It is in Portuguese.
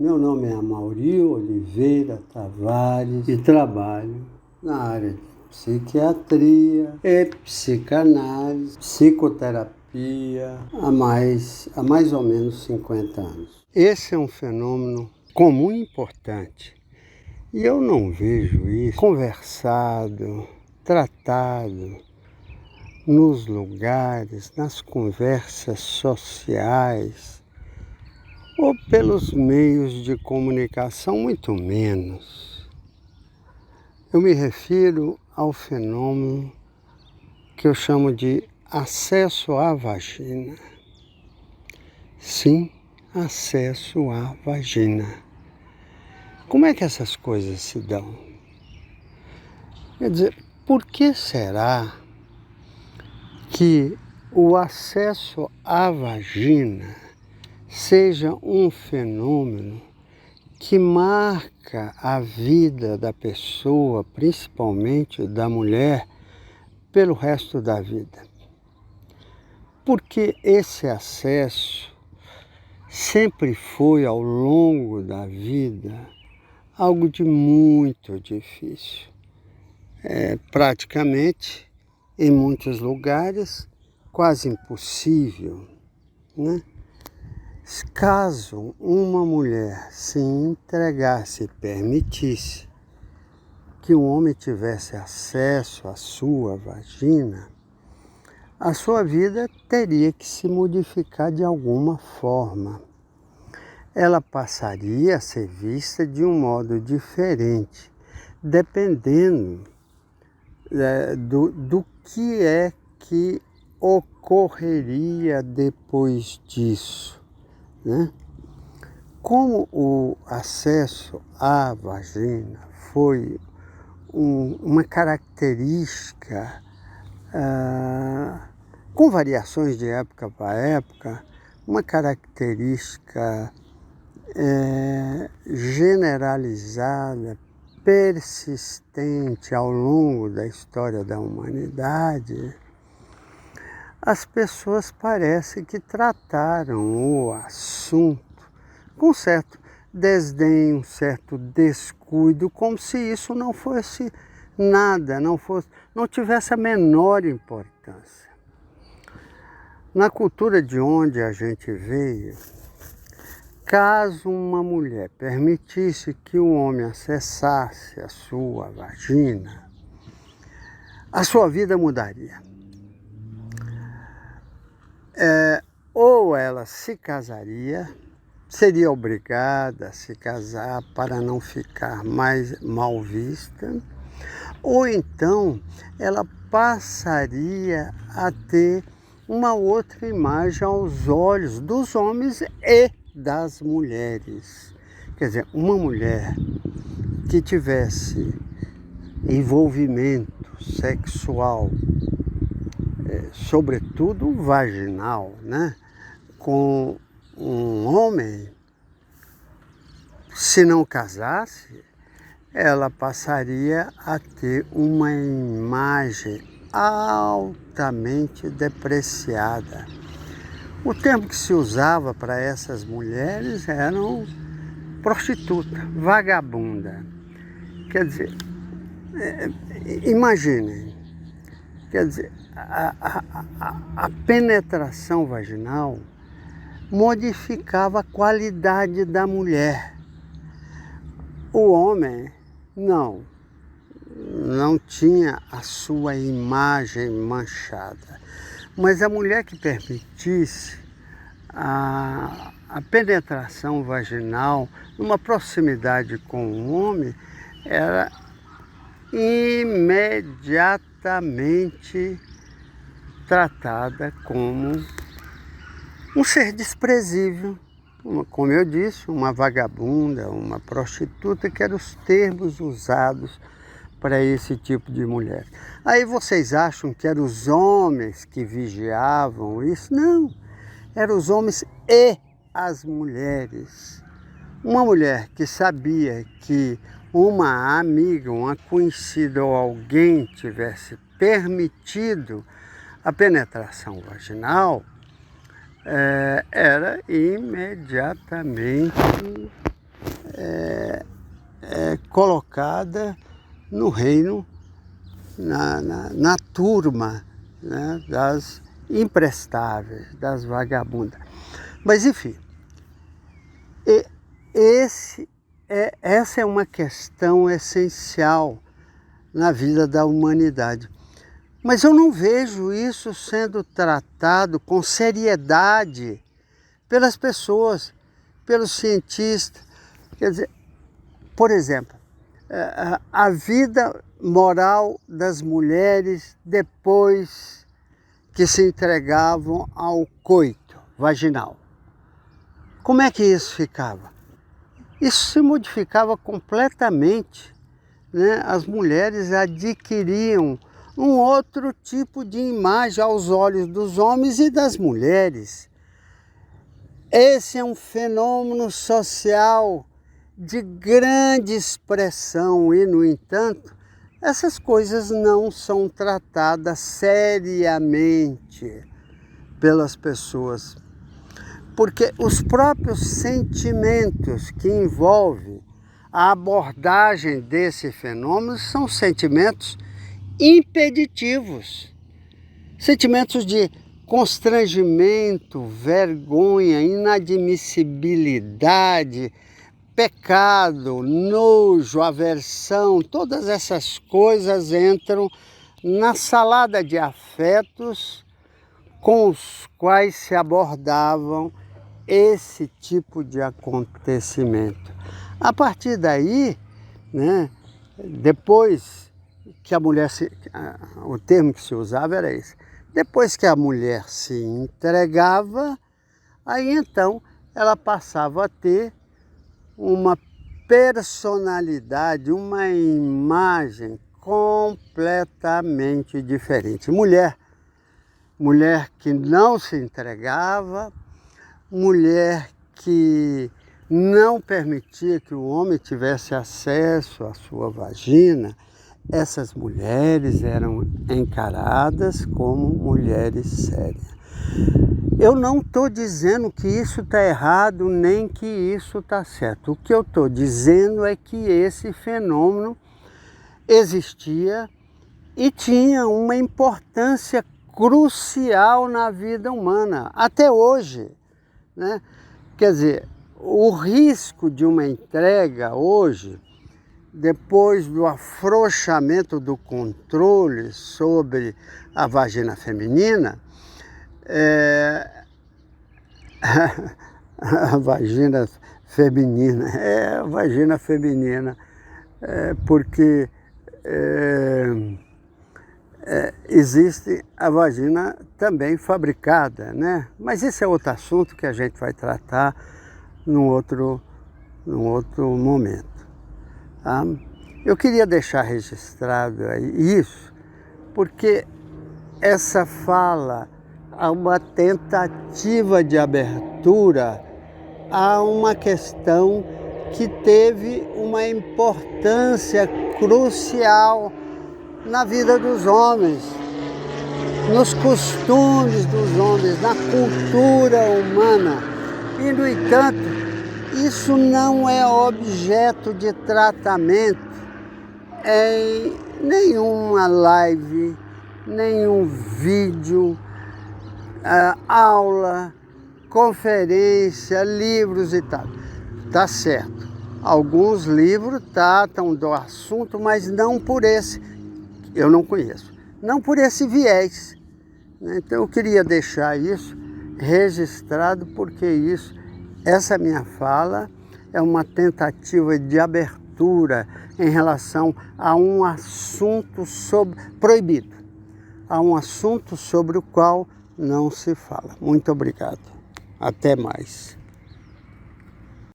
Meu nome é Amaury Oliveira Tavares e trabalho na área de psiquiatria e psicanálise, psicoterapia há mais ou menos 50 anos. Esse é um fenômeno comum e importante. E eu não vejo isso conversado, tratado nos lugares, nas conversas sociais, ou pelos meios de comunicação, muito menos. Eu me refiro ao fenômeno que eu chamo de acesso à vagina. Sim, acesso à vagina. Como é que essas coisas se dão? Quer dizer, por que será que o acesso à vagina seja um fenômeno que marca a vida da pessoa, principalmente da mulher, pelo resto da vida? Porque esse acesso sempre foi, ao longo da vida, algo de muito difícil. Praticamente, em muitos lugares, quase impossível, né? Caso uma mulher se entregasse e permitisse que um homem tivesse acesso à sua vagina, a sua vida teria que se modificar de alguma forma. Ela passaria a ser vista de um modo diferente, dependendo do que é que ocorreria depois disso, né? Como o acesso à vagina foi uma característica, com variações de época para época, uma característica generalizada, persistente ao longo da história da humanidade, as pessoas parece que trataram o assunto com certo desdém, um certo descuido, como se isso não fosse nada, não tivesse a menor importância. Na cultura de onde a gente veio, caso uma mulher permitisse que o homem acessasse a sua vagina, a sua vida mudaria. Ou ela se casaria, seria obrigada a se casar para não ficar mais mal vista, ou então ela passaria a ter uma outra imagem aos olhos dos homens e das mulheres. Quer dizer, uma mulher que tivesse envolvimento sexual, sobretudo vaginal, né, com um homem, se não casasse, ela passaria a ter uma imagem altamente depreciada. O termo que se usava para essas mulheres eram prostituta, vagabunda. Quer dizer, imaginem, quer dizer, a penetração vaginal modificava a qualidade da mulher. O homem não tinha a sua imagem manchada. Mas a mulher que permitisse a penetração vaginal numa proximidade com o homem era imediatamente tratada como um ser desprezível, como eu disse, uma vagabunda, uma prostituta, que eram os termos usados para esse tipo de mulher. Aí vocês acham que eram os homens que vigiavam isso? Não, eram os homens e as mulheres. Uma mulher que sabia que uma amiga, uma conhecida ou alguém tivesse permitido a penetração vaginal, era imediatamente colocada no reino, na turma, né, das imprestáveis, das vagabundas. Mas enfim, essa é uma questão essencial na vida da humanidade. Mas eu não vejo isso sendo tratado com seriedade pelas pessoas, pelos cientistas. Quer dizer, por exemplo, a vida moral das mulheres depois que se entregavam ao coito vaginal. Como é que isso ficava? Isso se modificava completamente, né? As mulheres adquiriam um outro tipo de imagem aos olhos dos homens e das mulheres. Esse é um fenômeno social de grande expressão e, no entanto, essas coisas não são tratadas seriamente pelas pessoas. Porque os próprios sentimentos que envolvem a abordagem desse fenômeno são sentimentos impeditivos, sentimentos de constrangimento, vergonha, inadmissibilidade, pecado, nojo, aversão. Todas essas coisas entram na salada de afetos com os quais se abordavam esse tipo de acontecimento. A partir daí, né, depois que a mulher o termo que se usava era esse, depois que a mulher se entregava, aí então ela passava a ter uma personalidade, uma imagem completamente diferente. Mulher que não se entregava, mulher que não permitia que o homem tivesse acesso à sua vagina. Essas mulheres eram encaradas como mulheres sérias. Eu não estou dizendo que isso está errado, nem que isso está certo. O que eu estou dizendo é que esse fenômeno existia e tinha uma importância crucial na vida humana, até hoje, né? Quer dizer, o risco de uma entrega hoje, depois do afrouxamento do controle sobre a vagina feminina, a vagina feminina, porque existe a vagina também fabricada, né? Mas esse é outro assunto que a gente vai tratar num outro momento. Tá? Eu queria deixar registrado aí isso, porque essa fala há uma tentativa de abertura a uma questão que teve uma importância crucial na vida dos homens, nos costumes dos homens, na cultura humana. E, no entanto, isso não é objeto de tratamento em nenhuma live, nenhum vídeo, aula, conferência, livros e tal. Tá certo. Alguns livros tratam do assunto, mas não por esse. Eu não conheço. Não por esse viés. Então eu queria deixar isso registrado, porque essa minha fala é uma tentativa de abertura em relação a um assunto proibido, a um assunto sobre o qual não se fala. Muito obrigado. Até mais.